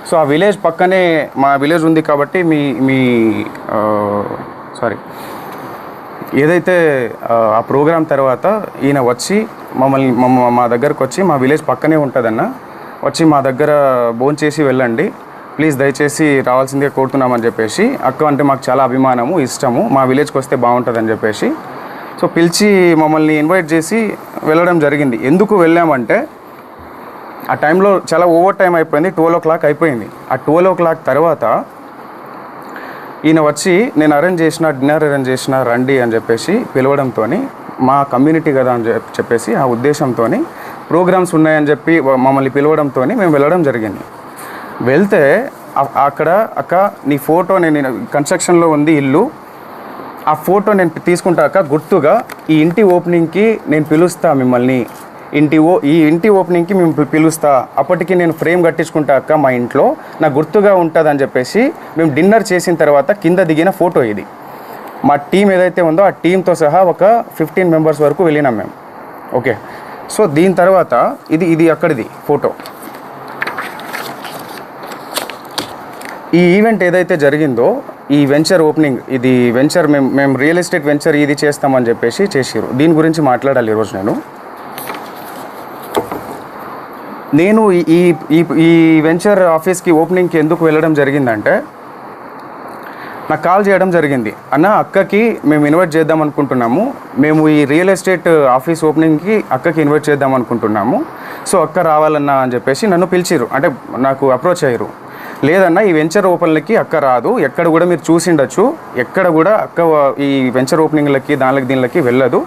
So ఆ village పక్కనే మా విలేజ్ ఉంది కాబట్టి మీ మీ సారీ ఏదైతే ఆ ప్రోగ్రాం తర్వాత ఈయన వచ్చి మా దగ్గరకు వచ్చి మా విలేజ్ పక్కనే ఉంటుందన్న, వచ్చి మా దగ్గర భోంచేసి వెళ్ళండి ప్లీజ్ దయచేసి రావాల్సిందిగా కోరుతున్నామని చెప్పేసి, అక్క అంటే మాకు చాలా అభిమానము ఇష్టము, మా విలేజ్కి వస్తే బాగుంటుందని చెప్పేసి సో పిలిచి మమ్మల్ని ఇన్వైట్ చేసి వెళ్ళడం జరిగింది. ఎందుకు వెళ్ళామంటే ఆ టైంలో చాలా ఓవర్ టైం అయిపోయింది, 12 o'clock అయిపోయింది. ఆ 12 o'clock తర్వాత ఈయన వచ్చి నేను డిన్నర్ అరేంజ్ చేసిన రండి అని చెప్పేసి పిలవడంతో, మా కమ్యూనిటీ కదా అని చెప్పేసి ఆ ఉద్దేశంతో ప్రోగ్రామ్స్ ఉన్నాయని చెప్పి మమ్మల్ని పిలవడంతో మేము వెళ్ళడం జరిగింది. వెళ్తే అక్కడ అక్క నీ ఫోటో, నేను కన్స్ట్రక్షన్లో ఉంది ఇల్లు, ఆ ఫోటో నేను తీసుకుంటాక గుర్తుగా ఈ ఇంటి ఓపెనింగ్కి నేను పిలుస్తా మిమ్మల్ని, ఈ ఇంటి ఓపెనింగ్కి మేము పిలుస్తా, అప్పటికి నేను ఫ్రేమ్ కట్టించుకుంటాక మా ఇంట్లో నాకు గుర్తుగా ఉంటుంది అని చెప్పేసి మేము డిన్నర్ చేసిన తర్వాత కింద దిగిన ఫోటో ఇది. మా టీం ఏదైతే ఉందో ఆ టీంతో సహా ఒక 15 members వరకు వెళ్ళినాం మేము. ఓకే, సో దీని తర్వాత ఇది అక్కడిది ఫోటో. ఈ ఈవెంట్ ఏదైతే జరిగిందో ఈ వెంచర్ ఓపెనింగ్, ఇది వెంచర్ మేము రియల్ ఎస్టేట్ వెంచర్ ఇది చేస్తామని చెప్పేసి చేసిరు. దీని గురించి మాట్లాడాలి ఈరోజు. నేను ఈ వెంచర్ ఆఫీస్కి ఓపెనింగ్కి ఎందుకు వెళ్ళడం జరిగిందంటే, నాకు కాల్ చేయడం జరిగింది, అన్న అక్కకి మేము ఇన్వైట్ చేద్దాం అనుకుంటున్నాము, మేము ఈ రియల్ ఎస్టేట్ ఆఫీస్ ఓపెనింగ్కి అక్కకి ఇన్వైట్ చేద్దాం అనుకుంటున్నాము, సో అక్క రావాలన్నా అని చెప్పేసి నన్ను పిలిచిరు, అంటే నాకు అప్రోచ్ అయ్యారు. లేదన్నా ఈ వెంచర్ ఓపెన్లకి అక్క రాదు, ఎక్కడ కూడా మీరు చూసిండొచ్చు, ఎక్కడ కూడా అక్క ఈ వెంచర్ ఓపెనింగ్లకి దీనికి వెళ్ళదు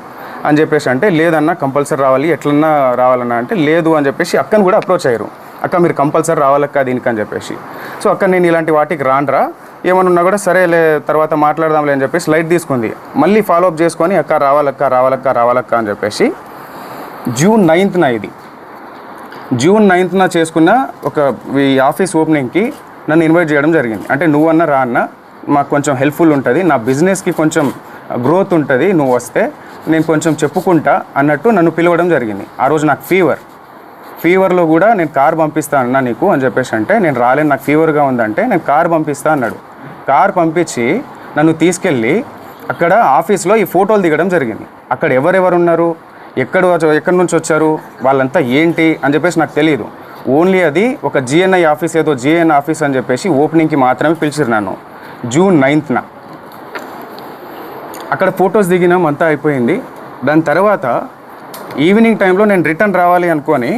అని చెప్పేసి అంటే, లేదన్నా కంపల్సరీ రావాలి, ఎట్లన్నా రావాలన్నా అంటే లేదు అని చెప్పేసి అక్కను కూడా అప్రోచ్ అయ్యారు. అక్క మీరు కంపల్సరీ రావాలక్క దీనికి అని చెప్పేసి. సో అక్క నేను ఇలాంటి వాటికి రానరా, ఏమన్నా కూడా సరేలే తర్వాత మాట్లాడదాంలే అని చెప్పేసి లైట్ తీసుకుంది. మళ్ళీ ఫాలోఅప్ చేసుకొని అక్క రావాలక్క అని చెప్పేసి June 9th ఇది June 9th చేసుకున్న ఒక ఈ ఆఫీస్ ఓపెనింగ్కి నన్ను ఇన్వైట్ చేయడం జరిగింది. అంటే నువ్వన్నా రా అన్న, మాకు కొంచెం హెల్ప్ఫుల్ ఉంటుంది, నా బిజినెస్కి కొంచెం గ్రోత్ ఉంటుంది, నువ్వు వస్తే నేను కొంచెం చెప్పుకుంటా అన్నట్టు నన్ను పిలవడం జరిగింది. ఆ రోజు నాకు ఫీవర్లో కూడా నేను కార్ పంపిస్తా అన్నా నీకు అని చెప్పేసి అంటే, నేను రాలేను నాకు ఫీవర్గా ఉందంటే నేను కార్ పంపిస్తా అన్నాడు. కార్ పంపించి నన్ను తీసుకెళ్ళి అక్కడ ఆఫీస్లో ఈ ఫోటోలు దిగడం జరిగింది. అక్కడ ఎవరెవరు ఉన్నారు, ఎక్కడి నుంచి వచ్చారు, వాళ్ళంతా ఏంటి అని చెప్పేసి నాకు తెలియదు. ఓన్లీ అది ఒక GNI ఆఫీస్, ఏదో GN ఆఫీస్ అని చెప్పేసి ఓపెనింగ్కి మాత్రమే పిలిచిరు నన్ను June 9th. అక్కడ ఫొటోస్ దిగినాం, అంతా అయిపోయింది. దాని తర్వాత ఈవినింగ్ టైంలో నేను రిటర్న్ రావాలి అనుకొని,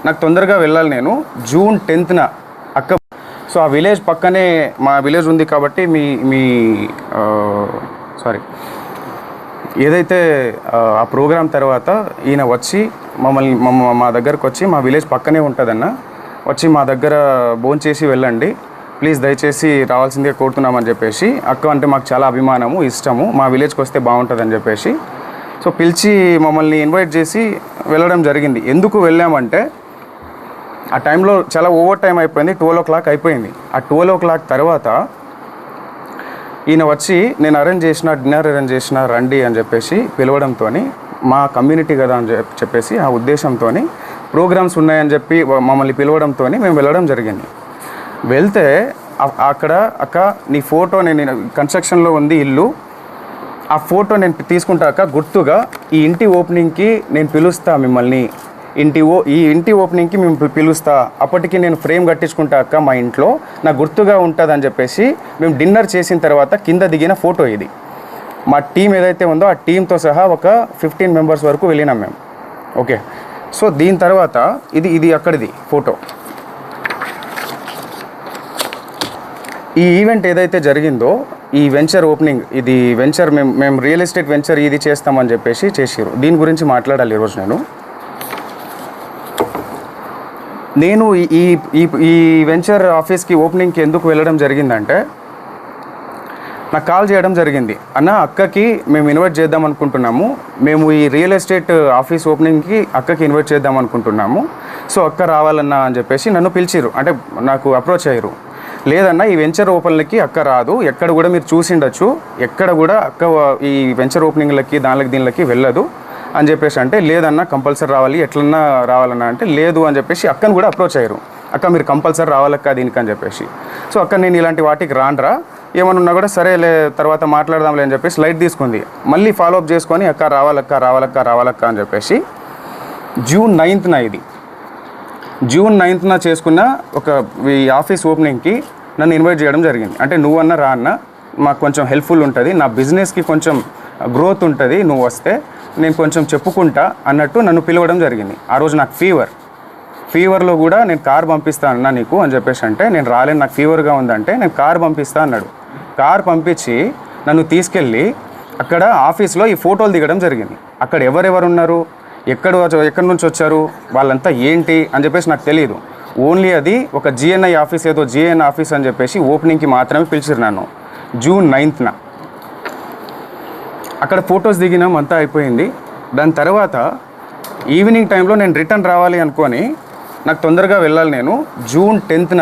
నాకు తొందరగా వెళ్ళాలి, నేను June 10th అక్క. సో ఆ విలేజ్ పక్కనే మా విలేజ్ ఉంది కాబట్టి మీ సారీ ఏదైతే ఆ ప్రోగ్రాం తర్వాత ఈయన వచ్చి మా దగ్గరకు వచ్చి, మా విలేజ్ పక్కనే ఉంటుందన్న, వచ్చి మా దగ్గర భోంచేసి వెళ్ళండి ప్లీజ్ దయచేసి రావాల్సిందిగా కోరుతున్నామని చెప్పేసి, అక్క అంటే మాకు చాలా అభిమానము ఇష్టము, మా విలేజ్కి వస్తే బాగుంటుందని చెప్పేసి సో పిలిచి మమ్మల్ని ఇన్వైట్ చేసి వెళ్ళడం జరిగింది. ఎందుకు వెళ్ళామంటే ఆ టైంలో చాలా ఓవర్ టైం అయిపోయింది, 12 o'clock అయిపోయింది. ఆ 12 o'clock తర్వాత ఈయన వచ్చి నేను డిన్నర్ అరేంజ్ చేసిన రండి అని చెప్పేసి పిలవడంతో, మా కమ్యూనిటీ కదా అని చెప్పేసి ఆ ఉద్దేశంతో ప్రోగ్రామ్స్ ఉన్నాయని చెప్పి మమ్మల్ని పిలవడంతో మేము వెళ్ళడం జరిగింది. వెళ్తే అక్కడ అక్క నీ ఫోటో, నేను కన్స్ట్రక్షన్లో ఉంది ఇల్లు, ఆ ఫోటో నేను తీసుకుంటాక గుర్తుగా ఈ ఇంటి ఓపెనింగ్కి నేను పిలుస్తా మిమ్మల్ని, ఈ ఇంటి ఓపెనింగ్కి మేము పిలుస్తా, అప్పటికి నేను ఫ్రేమ్ కట్టించుకుంటాక మా ఇంట్లో నాకు గుర్తుగా ఉంటుంది అని చెప్పేసి మేము డిన్నర్ చేసిన తర్వాత కింద దిగిన ఫోటో ఇది. మా టీం ఏదైతే ఉందో ఆ టీంతో సహా ఒక 15 members వరకు వెళ్ళినాం మేము. ఓకే, సో దీని తర్వాత ఇది అక్కడిది ఫోటో. ఈ ఈవెంట్ ఏదైతే జరిగిందో ఈ వెంచర్ ఓపెనింగ్, ఇది వెంచర్ మేము రియల్ ఎస్టేట్ వెంచర్ ఇది చేస్తామని చెప్పేసి చేసిరు. దీని గురించి మాట్లాడాలి ఈరోజు. నేను ఈ వెంచర్ ఆఫీస్కి ఓపెనింగ్కి ఎందుకు వెళ్ళడం జరిగిందంటే, నాకు కాల్ చేయడం జరిగింది, అన్న అక్కకి మేము ఇన్వైట్ చేద్దాం అనుకుంటున్నాము, మేము ఈ రియల్ ఎస్టేట్ ఆఫీస్ ఓపెనింగ్కి అక్కకి ఇన్వైట్ చేద్దాం అనుకుంటున్నాము, సో అక్క రావాలన్నా అని చెప్పేసి నన్ను పిలిచిరు, అంటే నాకు అప్రోచ్ అయ్యారు. లేదన్నా ఈ వెంచర్ ఓపెన్లకి అక్క రాదు, ఎక్కడ కూడా మీరు చూసిండొచ్చు, ఎక్కడ కూడా అక్క ఈ వెంచర్ ఓపెనింగ్లకి దీనికి వెళ్ళదు అని చెప్పేసి అంటే, లేదన్నా కంపల్సరీ రావాలి, ఎట్లన్నా రావాలన్నా అంటే లేదు అని చెప్పేసి అక్కను కూడా అప్రోచ్ అయ్యారు. అక్క మీరు కంపల్సరీ రావాలక్క దీనికి అని చెప్పేసి. సో అక్క నేను ఇలాంటి వాటికి రానురా, ఏమన్నా ఉన్నా కూడా సరేలే తర్వాత మాట్లాడదాంలే అని చెప్పేసి లైట్ తీసుకుంది. మళ్ళీ ఫాలోఅప్ చేసుకొని అక్క రావాలక్క అని చెప్పేసి జూన్ 9న ఇది జూన్ 9న చేసుకున్న ఒక ఈ ఆఫీస్ ఓపెనింగ్కి నన్ను ఇన్వైట్ చేయడం జరిగింది. అంటే నువ్వన్నా రా అన్న, మాకు కొంచెం హెల్ప్ఫుల్ ఉంటుంది, నా బిజినెస్కి కొంచెం గ్రోత్ ఉంటుంది, నువ్వు వస్తే నేను కొంచెం చెప్పుకుంటా అన్నట్టు నన్ను పిలవడం జరిగింది. ఆ రోజు నాకు ఫీవర్లో కూడా నేను కార్ పంపిస్తా అన్నా నీకు అని చెప్పేసి అంటే, నేను రాలేను నాకు ఫీవర్గా ఉందంటే నేను కార్ పంపిస్తా అన్నాడు. కార్ పంపించి నన్ను తీసుకెళ్ళి అక్కడ ఆఫీస్లో ఈ ఫోటోలు దిగడం జరిగింది. అక్కడ ఎవరెవరు ఉన్నారు, ఎక్కడి నుంచి వచ్చారు, వాళ్ళంతా ఏంటి అని చెప్పేసి నాకు తెలియదు. ఓన్లీ అది ఒక జిఎన్ఐ ఆఫీస్, ఏదో జిఎన్ ఆఫీస్ అని చెప్పేసి ఓపెనింగ్కి మాత్రమే పిలిచారు నన్ను జూన్ 9న. అక్కడ ఫొటోస్ దిగినాం, అంతా అయిపోయింది. దాని తర్వాత ఈవినింగ్ టైంలో నేను రిటర్న్ రావాలి అనుకొని నాకు తొందరగా వెళ్ళాలి. నేను జూన్ 10న